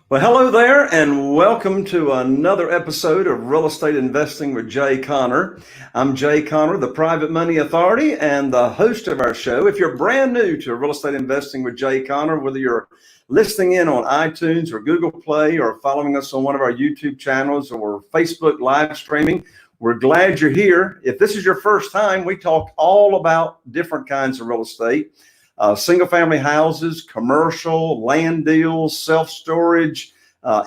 Well, hello there, and welcome to another episode of Real Estate Investing with Jay Conner. I'm Jay Conner, the Private Money Authority, and the host of our show. If you're brand new to Real Estate Investing with Jay Conner, whether you're listening in on iTunes or Google Play or following us on one of our YouTube channels or Facebook live streaming, we're glad you're here. If this is your first time, we talk all about different kinds of real estate. Single-family houses, commercial, land deals, self-storage,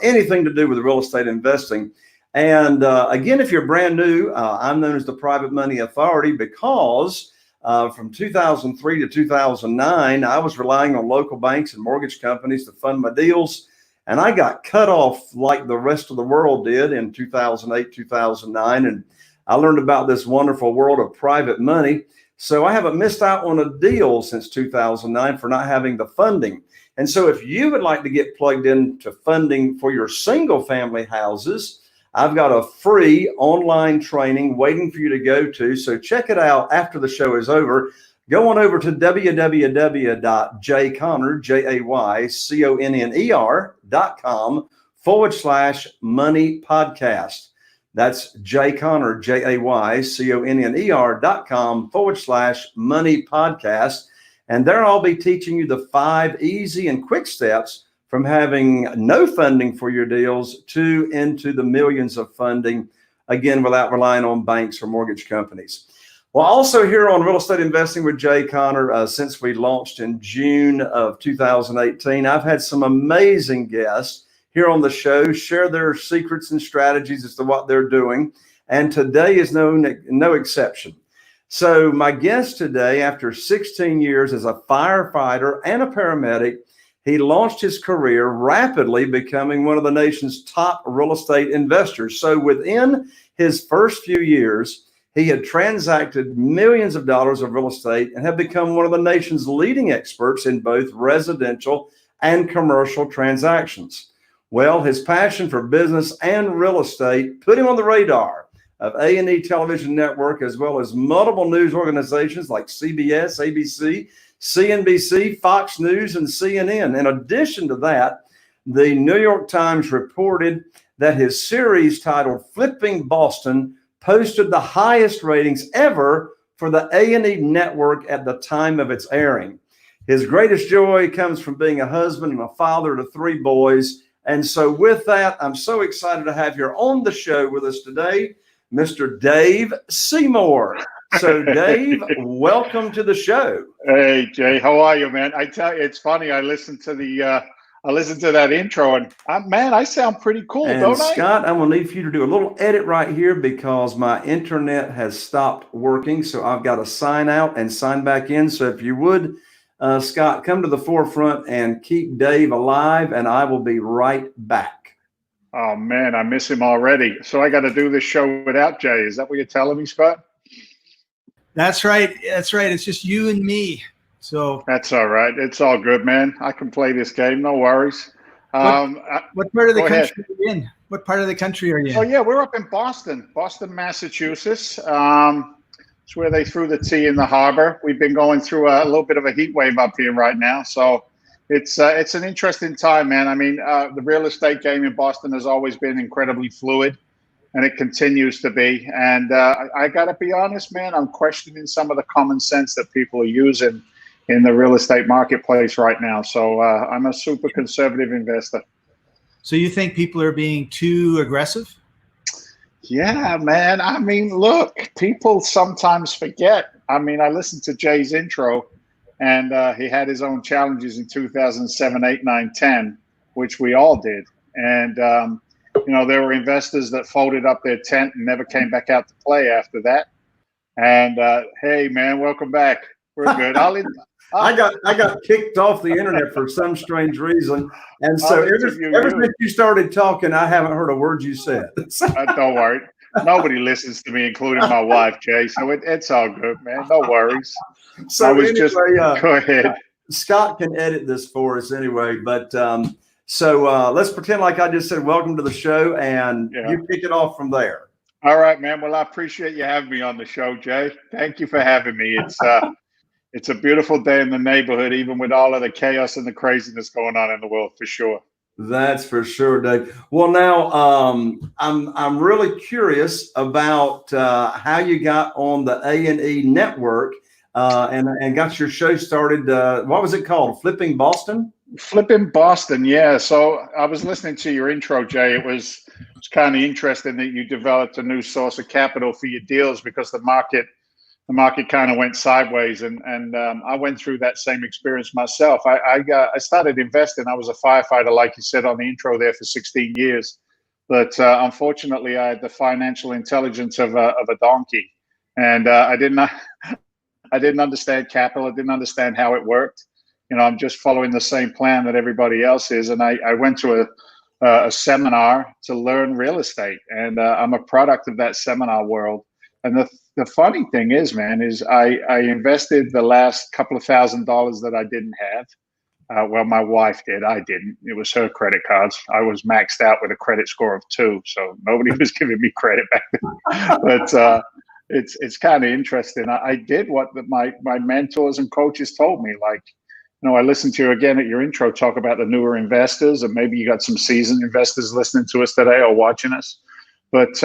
anything to do with real estate investing. And again, if you're brand new, I'm known as the Private Money Authority because from 2003 to 2009, I was relying on local banks and mortgage companies to fund my deals. And I got cut off like the rest of the world did in 2008, 2009. And I learned about this wonderful world of private money. So I haven't missed out on a deal since 2009 for not having the funding. And so if you would like to get plugged into funding for your single family houses, I've got a free online training waiting for you to go to. So check it out after the show is over. Go on over to www.jayconner.com/money podcast. That's jayconner, jayconner.com/money podcast. And there I'll be teaching you the 5 easy and quick steps from having no funding for your deals to into the millions of funding, again, without relying on banks or mortgage companies. Well, also here on Real Estate Investing with Jay Conner, since we launched in June of 2018, I've had some amazing guests here on the show share their secrets and strategies as to what they're doing. And today is no exception. So my guest today, after 16 years as a firefighter and a paramedic, he launched his career rapidly becoming one of the nation's top real estate investors. So within his first few years, he had transacted millions of dollars of real estate and had become one of the nation's leading experts in both residential and commercial transactions. Well, his passion for business and real estate put him on the radar of A&E Television Network, as well as multiple news organizations like CBS, ABC, CNBC, Fox News, and CNN. In addition to that, the New York Times reported that his series titled Flipping Boston posted the highest ratings ever for the A&E network at the time of its airing. His greatest joy comes from being a husband and a father to 3 boys. And so with that, I'm so excited to have here on the show with us today, Mr. Dave Seymour. So Dave, welcome to the show. Hey, Jay, how are you, man? I tell you, it's funny. I listened to that intro and man, I sound pretty cool, and don't I? Scott, I'm gonna need for you to do a little edit right here because my internet has stopped working. So I've got to sign out and sign back in. So if you would, Scott, come to the forefront and keep Dave alive, and I will be right back. Oh, man, I miss him already. So I got to do this show without Jay. Is that what you're telling me, Scott? That's right. That's right. It's just you and me. So that's all right. It's all good, man. I can play this game. No worries. What part of the country are you in? What part of the country are you in? Oh, yeah, we're up in Boston, Massachusetts. It's where they threw the tea in the harbor. We've been going through a little bit of a heat wave up here right now. So it's an interesting time, man. I mean, the real estate game in Boston has always been incredibly fluid, and it continues to be. And I got to be honest, man, I'm questioning some of the common sense that people are using in the real estate marketplace right now. So I'm a super conservative investor. So you think people are being too aggressive? Yeah, man. I mean, look, people sometimes forget. I mean, I listened to Jay's intro, and he had his own challenges in 2007, 8, 9, 10, which we all did. And, you know, there were investors that folded up their tent and never came back out to play after that. And, hey, man, welcome back. We're good. I got kicked off the internet for some strange reason, and so ever since you started talking, I haven't heard a word you said. Don't worry, nobody listens to me, including my wife, Jay. So it's all good, man. No worries. So go ahead. Scott can edit this for us anyway, but so let's pretend like I just said welcome to the show, and you kick it off from there. All right, man. Well, I appreciate you having me on the show, Jay. Thank you for having me. It's a beautiful day in the neighborhood, even with all of the chaos and the craziness going on in the world, for sure. That's for sure, Dave. Well, now I'm really curious about how you got on the A&E network and got your show started. What was it called? Flipping Boston? Flipping Boston, yeah. So I was listening to your intro, Jay. It's kind of interesting that you developed a new source of capital for your deals because the market kind of went sideways, and I went through that same experience myself. I started investing. I was a firefighter, like you said on the intro there, for 16 years, but unfortunately, I had the financial intelligence of a donkey, and I didn't understand capital. I didn't understand how it worked. I'm just following the same plan that everybody else is, and I went to a seminar to learn real estate, and I'm a product of that seminar world. And the funny thing is, man, is I invested the last couple of $1,000s that I didn't have. Well, my wife did. I didn't. It was her credit cards. I was maxed out with a credit score of 2, so nobody was giving me credit back then. But it's kind of interesting. I did what my mentors and coaches told me. Like, I listened to you again at your intro talk about the newer investors, and maybe you got some seasoned investors listening to us today or watching us. But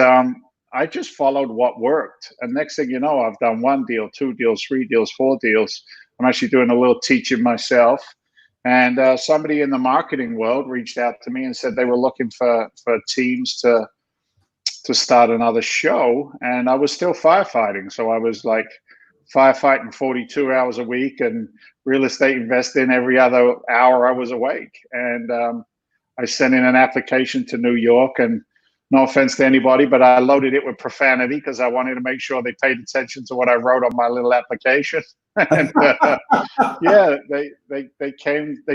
I just followed what worked. And next thing you know, I've done 1 deal, 2 deals, 3 deals, 4 deals. I'm actually doing a little teaching myself. And somebody in the marketing world reached out to me and said they were looking for teams to start another show. And I was still firefighting. So I was like firefighting 42 hours a week and real estate investing every other hour I was awake. And I sent in an application to New York, and no offense to anybody, but I loaded it with profanity because I wanted to make sure they paid attention to what I wrote on my little application. And yeah, they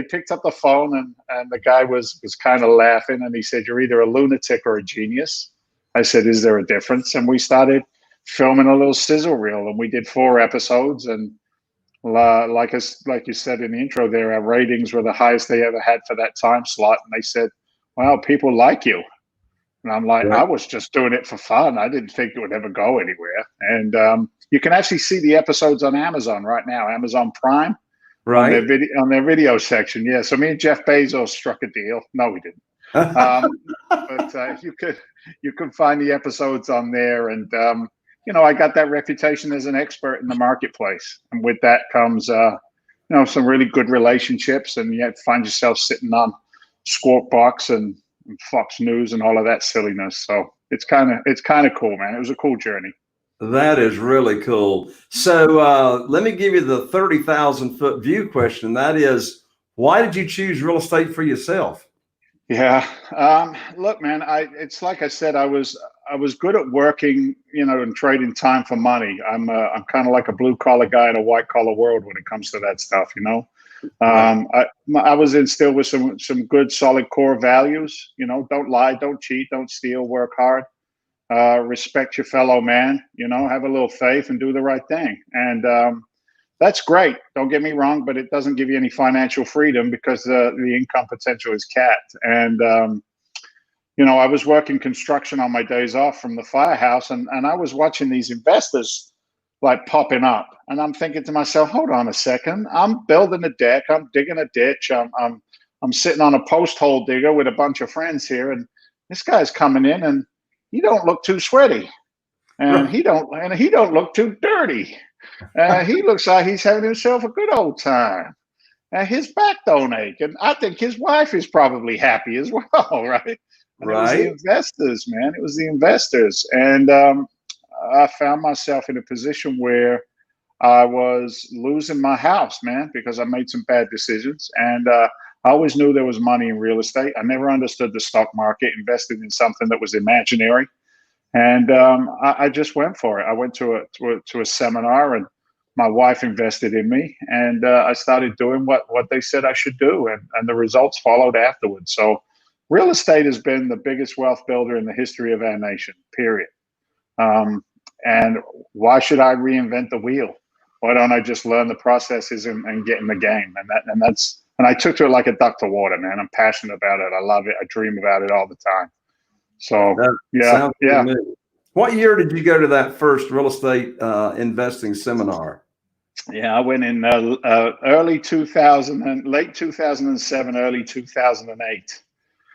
picked up the phone, and the guy was kind of laughing, and he said, "You're either a lunatic or a genius." I said, "Is there a difference?" And we started filming a little sizzle reel, and we did 4 episodes. And like you said in the intro there, our ratings were the highest they ever had for that time slot. And they said, "Wow, people like you." And I'm like, I was just doing it for fun. I didn't think it would ever go anywhere. And you can actually see the episodes on Amazon right now, Amazon Prime, Right. on their video section. Yeah. So me and Jeff Bezos struck a deal. No, we didn't. But you can find the episodes on there. And I got that reputation as an expert in the marketplace, and with that comes some really good relationships, and you find yourself sitting on Squawk Box and Fox News and all of that silliness. So it's kind of cool, man. It was a cool journey. That is really cool. So let me give you the 30,000-foot view question. That is, why did you choose real estate for yourself? Yeah. Look, man, it's like I said, I was good at working, and trading time for money. I'm kind of like a blue collar guy in a white collar world when it comes to that stuff, I was instilled with some good solid core values. Don't lie, don't cheat, don't steal, work hard, respect your fellow man, have a little faith and do the right thing. And that's great, don't get me wrong, but it doesn't give you any financial freedom because the income potential is capped. And I was working construction on my days off from the firehouse, and I was watching these investors like popping up, and I'm thinking to myself, hold on a second, I'm building a deck, I'm digging a ditch, I'm sitting on a post hole digger with a bunch of friends here, and this guy's coming in, and he don't look too sweaty, and he don't look too dirty. He looks like he's having himself a good old time. And his back don't ache, and I think his wife is probably happy as well, right? And It was the investors, man. It was the investors, and I found myself in a position where I was losing my house, man, because I made some bad decisions. And I always knew there was money in real estate. I never understood the stock market, invested in something that was imaginary. And I just went for it. I went to a seminar, and my wife invested in me, and I started doing what they said I should do, and the results followed afterwards. So real estate has been the biggest wealth builder in the history of our nation, period. And why should I reinvent the wheel? Why don't I just learn the processes and get in the game? And I took to it like a duck to water, man. I'm passionate about it. I love it. I dream about it all the time. So yeah. What year did you go to that first real estate investing seminar? Yeah, I went in early 2000 and late 2007, early 2008.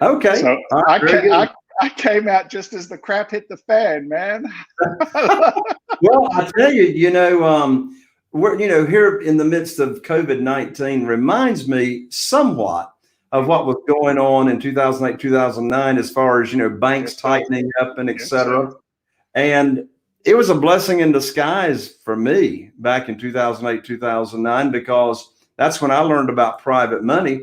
Okay. So Right, I came out just as the crap hit the fan, man. Well, I tell you, we're, here in the midst of COVID-19 reminds me somewhat of what was going on in 2008, 2009, as far as, banks Yes, sir. tightening up and et Yes, cetera. sir. And it was a blessing in disguise for me back in 2008, 2009, because that's when I learned about private money.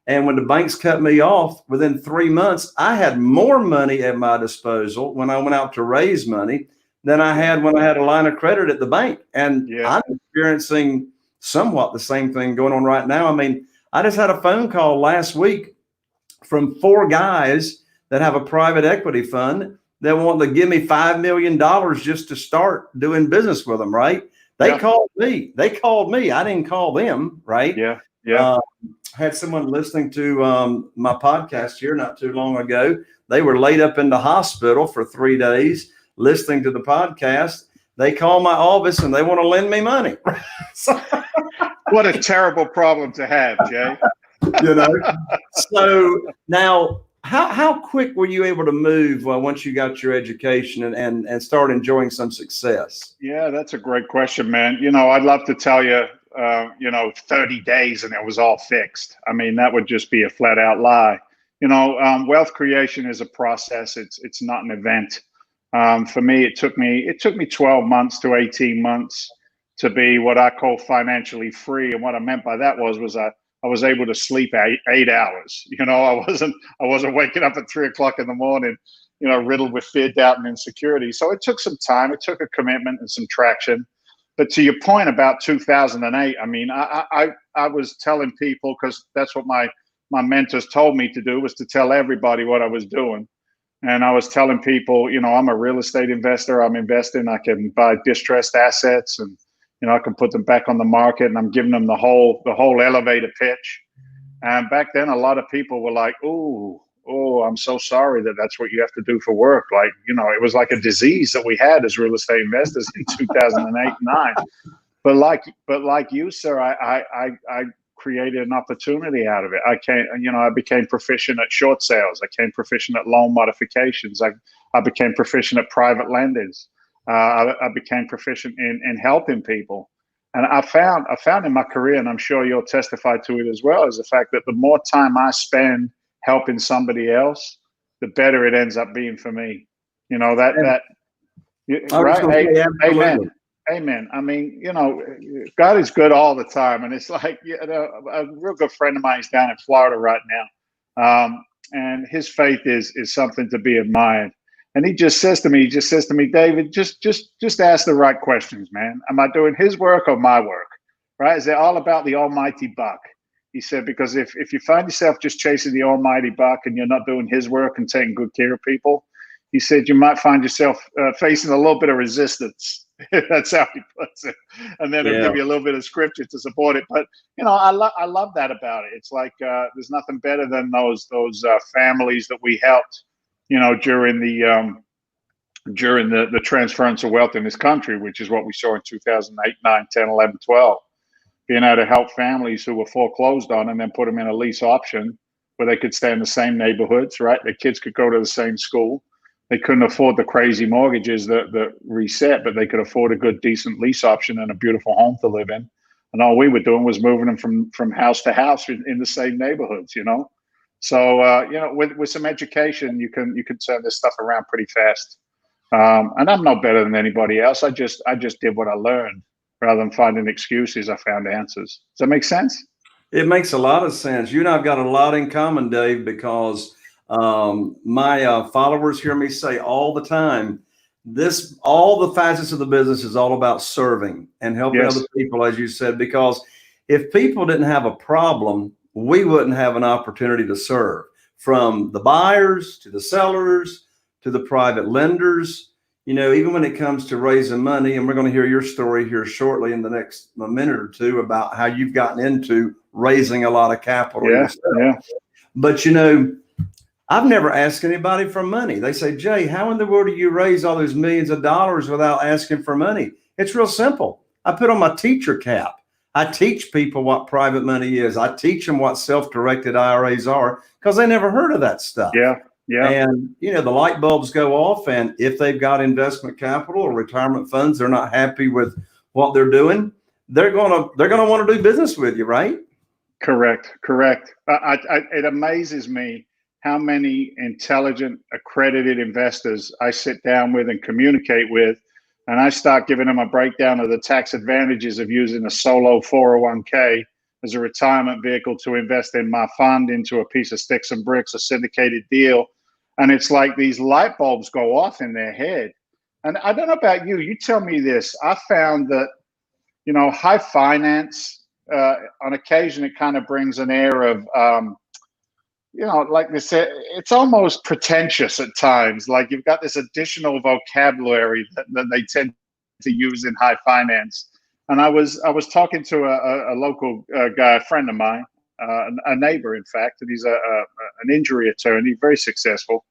And when the banks cut me off within 3 months, I had more money at my disposal when I went out to raise money than I had when I had a line of credit at the bank. And Yeah. I'm experiencing somewhat the same thing going on right now. I mean, I just had a phone call last week from 4 guys that have a private equity fund that want to give me $5 million just to start doing business with them, right? They called me. I didn't call them, right? Yeah. Yeah. Had someone listening to my podcast here not too long ago. They were laid up in the hospital for 3 days listening to the podcast. They call my office and they want to lend me money. What a terrible problem to have, Jay. So now, how quick were you able to move once you got your education and start enjoying some success? Yeah, that's a great question, man. I'd love to tell you, 30 days and it was all fixed. I mean, that would just be a flat out lie. Wealth creation is a process. It's not an event. For me, it took me 12 months to 18 months to be what I call financially free. And what I meant by that was I was able to sleep 8 hours. I wasn't waking up at 3 o'clock in the morning, riddled with fear, doubt, and insecurity. So it took some time. It took a commitment and some traction. But to your point about 2008, I mean, I was telling people, because that's what my mentors told me to do, was to tell everybody what I was doing. And I was telling people, I'm a real estate investor. I'm investing. I can buy distressed assets, and I can put them back on the market. And I'm giving them the whole elevator pitch. And back then, a lot of people were like, "Oh, I'm so sorry that's what you have to do for work." Like, it was like a disease that we had as real estate investors in 2008 and 9. But like you, sir, I created an opportunity out of it. I became proficient at short sales. I became proficient at loan modifications. I became proficient at private lenders. I became proficient in helping people. And I found in my career, and I'm sure you'll testify to it as well, is the fact that the more time I spend helping somebody else, the better it ends up being for me. Right? Amen. Amen. I mean, God is good all the time. And it's like, a real good friend of mine is down in Florida right now. And his faith is something to be admired. And he just says to me, David, just ask the right questions, man. Am I doing his work or my work? Right? Is it all about the almighty buck? He said, because if you find yourself just chasing the almighty buck and you're not doing his work and taking good care of people, he said, you might find yourself facing a little bit of resistance. That's how he puts it. And then he'll give you a little bit of scripture to support it. But, I love that about it. It's like there's nothing better than those families that we helped, during the transference of wealth in this country, which is what we saw in 2008, 9, 10, 11, 12. Being able to help families who were foreclosed on and then put them in a lease option where they could stay in the same neighborhoods, right? Their kids could go to the same school. They couldn't afford the crazy mortgages that reset, but they could afford a good, decent lease option and a beautiful home to live in. And all we were doing was moving them from house to house in the same neighborhoods, So, with some education, you can turn this stuff around pretty fast. And I'm no better than anybody else. I just did what I learned. Rather than finding excuses, I found answers. Does that make sense? It makes a lot of sense. You and I've got a lot in common, Dave, because my followers hear me say all the time, all the facets of the business is all about serving and helping other people, as you said, because if people didn't have a problem, we wouldn't have an opportunity to serve, from the buyers to the sellers to the private lenders. Even when it comes to raising money, and we're going to hear your story here shortly in the next minute or two about how you've gotten into raising a lot of capital yourself. Yeah. But, I've never asked anybody for money. They say, Jay, how in the world do you raise all those millions of dollars without asking for money? It's real simple. I put on my teacher cap. I teach people what private money is. I teach them what self-directed IRAs are because they never heard of that stuff. Yeah. Yeah. And, you know, the light bulbs go off. And if they've got investment capital or retirement funds, they're not happy with what they're doing, they're going to want to do business with you, right? Correct. It amazes me how many intelligent, accredited investors I sit down with and communicate with, and I start giving them a breakdown of the tax advantages of using a solo 401k as a retirement vehicle to invest in my fund into a piece of sticks and bricks, a syndicated deal. And it's like these light bulbs go off in their head. And I don't know about you, you tell me this. I found that, you know, high finance, on occasion, it kind of brings an air of, you know, like they said, it's almost pretentious at times. Like you've got this additional vocabulary that they tend to use in high finance. And I was talking to a local guy, a friend of mine, a neighbor, in fact, and he's an injury attorney, very successful.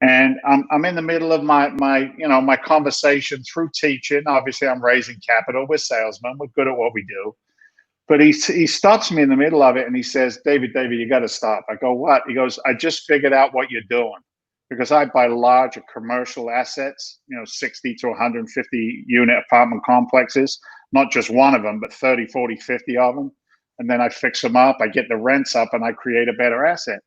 And I'm in the middle of my conversation through teaching. Obviously, I'm raising capital. We're salesmen. We're good at what we do. But he stops me in the middle of it and he says, David, you got to stop. I go, what? He goes, I just figured out what you're doing, because I buy larger commercial assets, you know, 60 to 150 unit apartment complexes, not just one of them, but 30, 40, 50 of them. And then I fix them up. I get the rents up and I create a better asset.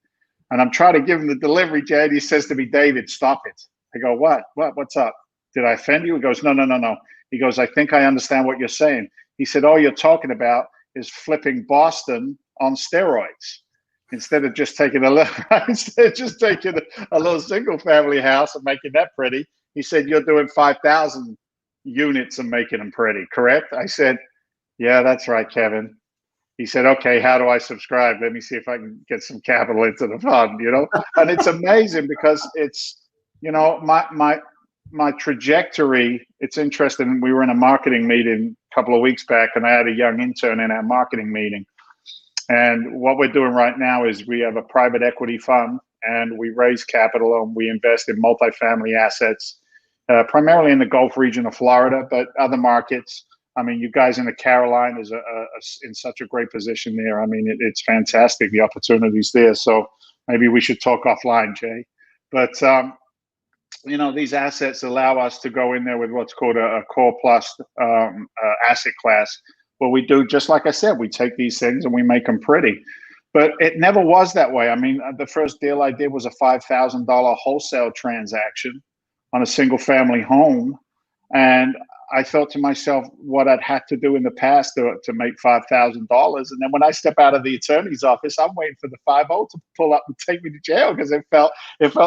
And I'm trying to give him the delivery, Jay. And he says to me, David, stop it. I go, what's up? Did I offend you? He goes, no. He goes, I think I understand what you're saying. He said, all you're talking about is flipping Boston on steroids. Instead of just taking a little single family house and making that pretty, he said, you're doing 5,000 units and making them pretty, correct? I said, yeah, that's right, Kevin. He said, okay, how do I subscribe? Let me see if I can get some capital into the fund, you know? And it's amazing because it's, you know, my trajectory, it's interesting. We were in a marketing meeting a couple of weeks back and I had a young intern in our marketing meeting. And what we're doing right now is we have a private equity fund and we raise capital and we invest in multifamily assets, primarily in the Gulf region of Florida, but other markets. I mean, you guys in the Carolinas are in such a great position there. I mean, it's fantastic, the opportunities there. So maybe we should talk offline, Jay. But, you know, these assets allow us to go in there with what's called a core plus asset class, where we do, just like I said, we take these things and we make them pretty. But it never was that way. I mean, the first deal I did was a $5,000 wholesale transaction on a single family home. And I thought to myself what I'd had to do in the past to make $5,000. And then when I step out of the attorney's office, I'm waiting for the 5-0 to pull up and take me to jail, because it felt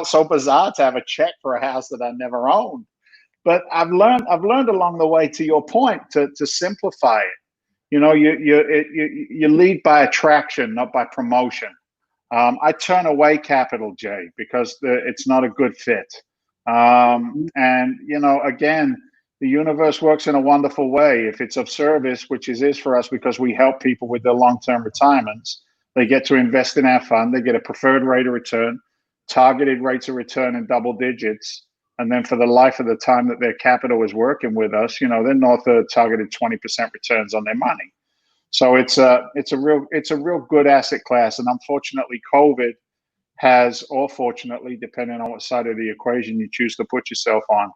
so bizarre to have a check for a house that I never owned. But I've learned along the way, to your point, to simplify it. You know, you lead by attraction, not by promotion. I turn away capital, Jay, because it's not a good fit. And, you know, again, the universe works in a wonderful way. If it's of service, which it is for us, because we help people with their long-term retirements, they get to invest in our fund. They get a preferred rate of return, targeted rates of return in double digits. And then for the life of the time that their capital is working with us, you know, they're north of targeted 20% returns on their money. So it's a real good asset class. And unfortunately, COVID has, or fortunately, depending on what side of the equation you choose to put yourself on,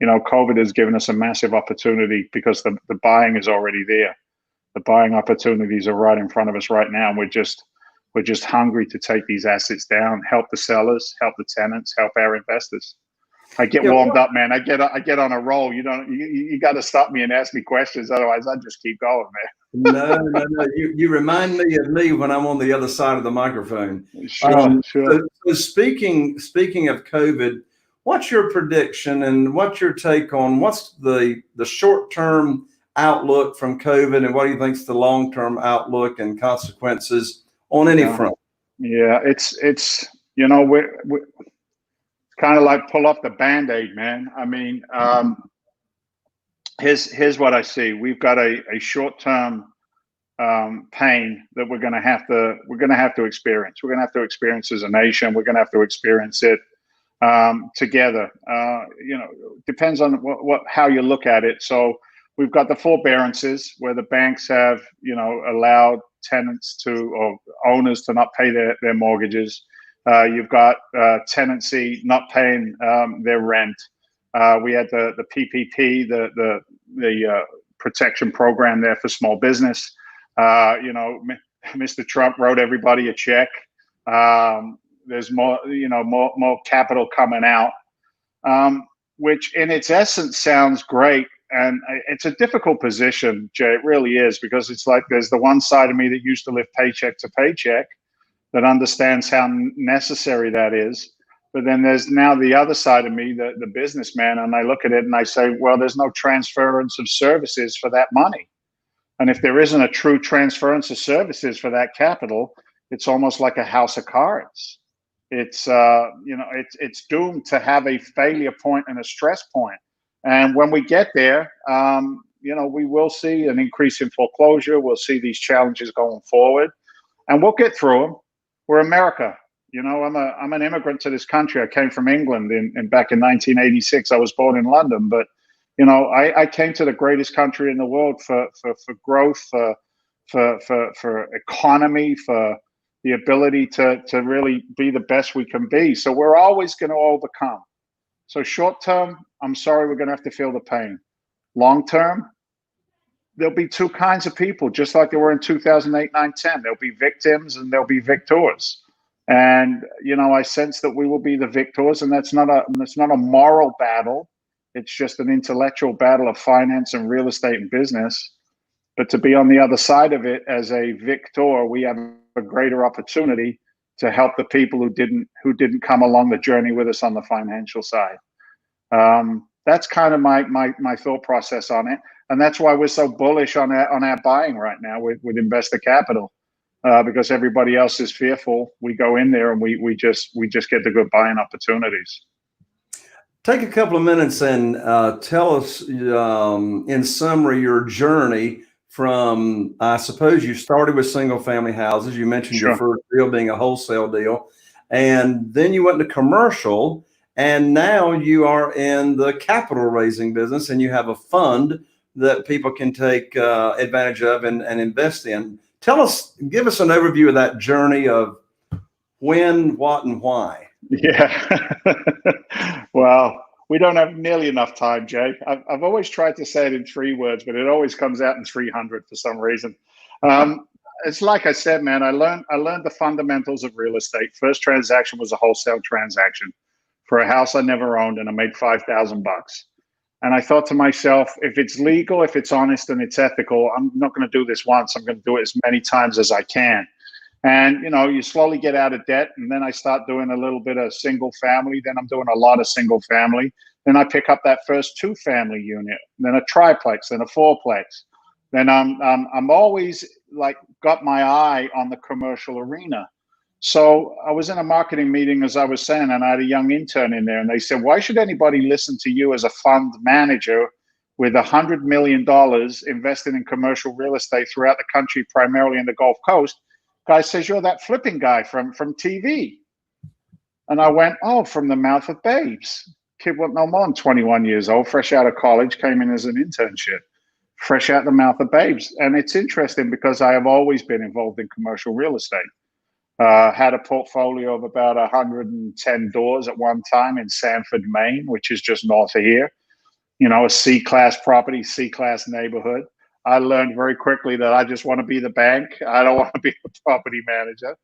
you know, COVID has given us a massive opportunity, because the buying is already there. The buying opportunities are right in front of us right now. And we're just hungry to take these assets down, help the sellers, help the tenants, help our investors. I get warmed up, man. I get on a roll. You got to stop me and ask me questions. Otherwise, I just keep going, man. No. You remind me of me when I'm on the other side of the microphone. Sure. So speaking of COVID, what's your prediction and what's your take on what's the short-term outlook from COVID, and what do you think is the long-term outlook and consequences on any front? Yeah, it's you know, we're kind of like pull off the Band-Aid, man. I mean, here's what I see. We've got a short-term pain that we're going to have to experience. We're going to have to experience as a nation. We're going to have to experience it together. You know, depends on how you look at it. So we've got the forbearances where the banks have, allowed tenants to, or owners to not pay their mortgages. You've got tenancy not paying their rent. We had the PPP, the protection program there for small business. Mr. Trump wrote everybody a check. There's more capital coming out, which in its essence sounds great. And it's a difficult position, Jay. It really is, because it's like there's the one side of me that used to live paycheck to paycheck that understands how necessary that is. But then there's now the other side of me, the businessman, and I look at it and I say, well, there's no transference of services for that money. And if there isn't a true transference of services for that capital, it's almost like a house of cards. It's it's doomed to have a failure point and a stress point. And when we get there, we will see an increase in foreclosure. We'll see these challenges going forward, and we'll get through them. We're America. I'm an immigrant to this country. I came from England back in 1986. I was born in London, but I came to the greatest country in the world for growth, for economy, for the ability to really be the best we can be. So we're always going to overcome. So short term, I'm sorry, we're going to have to feel the pain. Long term, there'll be two kinds of people, just like there were in 2008, 9, 10. There'll be victims and there'll be victors. And I sense that we will be the victors, and that's not a moral battle. It's just an intellectual battle of finance and real estate and business. But to be on the other side of it as a victor, we have a greater opportunity to help the people who didn't come along the journey with us on the financial side. That's kind of my thought process on it, and that's why we're so bullish on our buying right now with investor capital, because everybody else is fearful. We go in there and we just get the good buying opportunities. Take a couple of minutes and tell us, in summary, your journey from, I suppose you started with single family houses. You mentioned Sure. Your first deal being a wholesale deal, and then you went to commercial, and now you are in the capital raising business, and you have a fund that people can take advantage of and invest in. Give us an overview of that journey of when, what, and why. Yeah. Well, we don't have nearly enough time, Jay. I've always tried to say it in 3 words, but it always comes out in 300 for some reason. It's like I said, man, I learned the fundamentals of real estate. First transaction was a wholesale transaction for a house I never owned, and I made $5,000. And I thought to myself, if it's legal, if it's honest, and it's ethical, I'm not going to do this once. I'm going to do it as many times as I can. And, you slowly get out of debt. And then I start doing a little bit of single family. Then I'm doing a lot of single family. Then I pick up that first 2-family unit, then a triplex, then a fourplex. Then I'm always got my eye on the commercial arena. So I was in a marketing meeting, as I was saying, and I had a young intern in there, and they said, why should anybody listen to you as a fund manager with $100 million invested in commercial real estate throughout the country, primarily in the Gulf Coast? Guy says, you're that flipping guy from TV. And I went, oh, from the mouth of babes. Kid wasn't no more than 21 years old, fresh out of college, came in as an internship, fresh out the mouth of babes. And it's interesting because I have always been involved in commercial real estate. Had a portfolio of about 110 doors at one time in Sanford, Maine, which is just north of here. A C-class property, C-class neighborhood. I learned very quickly that I just want to be the bank. I don't want to be the property manager.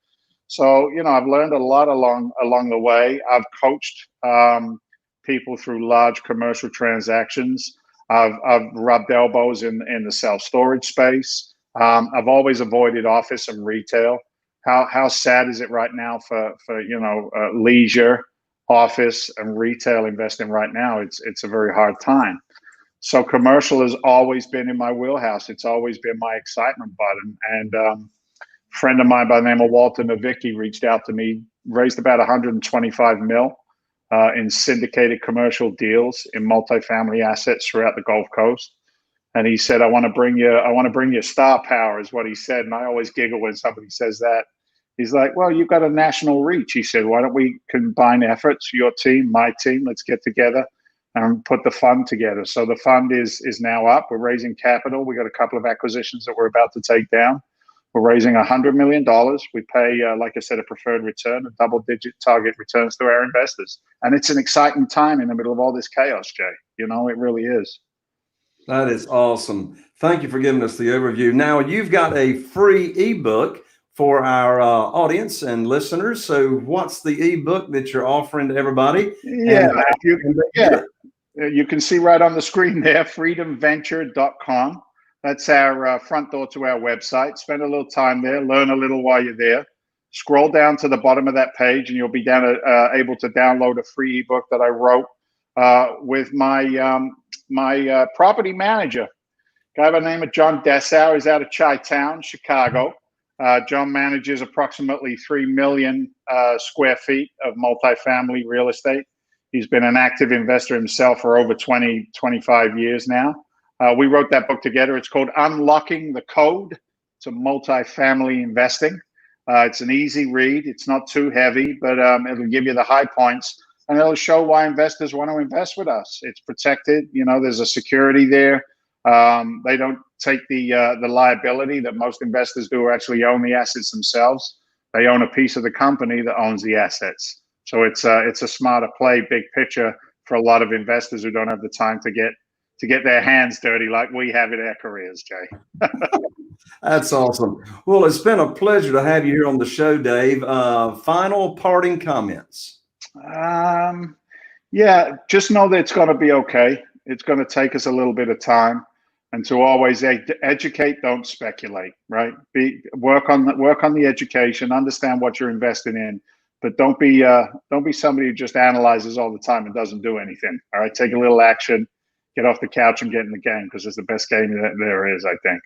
So, I've learned a lot along the way. I've coached people through large commercial transactions. I've rubbed elbows in the self-storage space. I've always avoided office and retail. How sad is it right now for leisure, office, and retail investing right now? It's a very hard time. So commercial has always been in my wheelhouse. It's always been my excitement button. And a friend of mine by the name of Walter Novicki reached out to me, raised about 125 mil in syndicated commercial deals in multifamily assets throughout the Gulf Coast. And he said, I want to bring you star power, is what he said. And I always giggle when somebody says that. He's like, well, you've got a national reach. He said, why don't we combine efforts, your team, my team, let's get together. and put the fund together. So the fund is now up. We're raising capital. We got a couple of acquisitions that we're about to take down. We're raising $100 million. We pay, like I said, a preferred return, a double-digit target returns to our investors. And it's an exciting time in the middle of all this chaos, Jay. You know, it really is. That is awesome. Thank you for giving us the overview. Now, you've got a free ebook for our audience and listeners. So what's the ebook that you're offering to everybody? Yeah, you can see right on the screen there, freedomventure.com. That's our front door to our website. Spend a little time there, learn a little while you're there. Scroll down to the bottom of that page and you'll be able to download a free ebook that I wrote with my property manager, a guy by the name of John Dessau. He's out of Chi-Town, Chicago. John manages approximately 3 million square feet of multifamily real estate. He's been an active investor himself for over 25 years now. We wrote that book together. It's called Unlocking the Code to Multifamily Investing. It's an easy read. It's not too heavy, but it'll give you the high points and it'll show why investors want to invest with us. It's protected. You know, there's a security there. They don't take the liability that most investors do, or actually own the assets themselves. They own a piece of the company that owns the assets. So it's a smarter play, big picture, for a lot of investors who don't have the time to get their hands dirty like we have in our careers, Jay. That's awesome. Well, it's been a pleasure to have you here on the show, Dave. Final parting comments. Yeah, just know that it's going to be okay. It's going to take us a little bit of time, and to always educate, don't speculate. Right? Work on the education. Understand what you're investing in, but don't be somebody who just analyzes all the time and doesn't do anything. All right, take a little action. Get off the couch and get in the game, because it's the best game that there is, I think.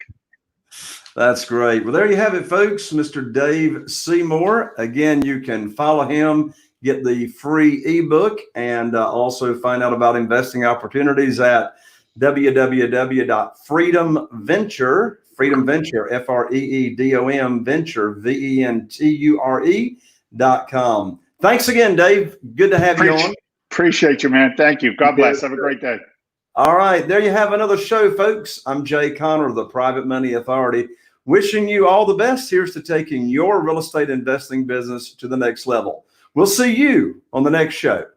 That's great. Well, there you have it, folks. Mr. Dave Seymour. Again, you can follow him, get the free ebook, and also find out about investing opportunities at www.freedomventure, FREEDOM Venture, VENTURE.com. Thanks again, Dave. Good to have you on. Appreciate you, man. Thank you. God bless. Have a great day. All right, there you have another show, folks. I'm Jay Conner of the Private Money Authority, wishing you all the best. Here's to taking your real estate investing business to the next level. We'll see you on the next show.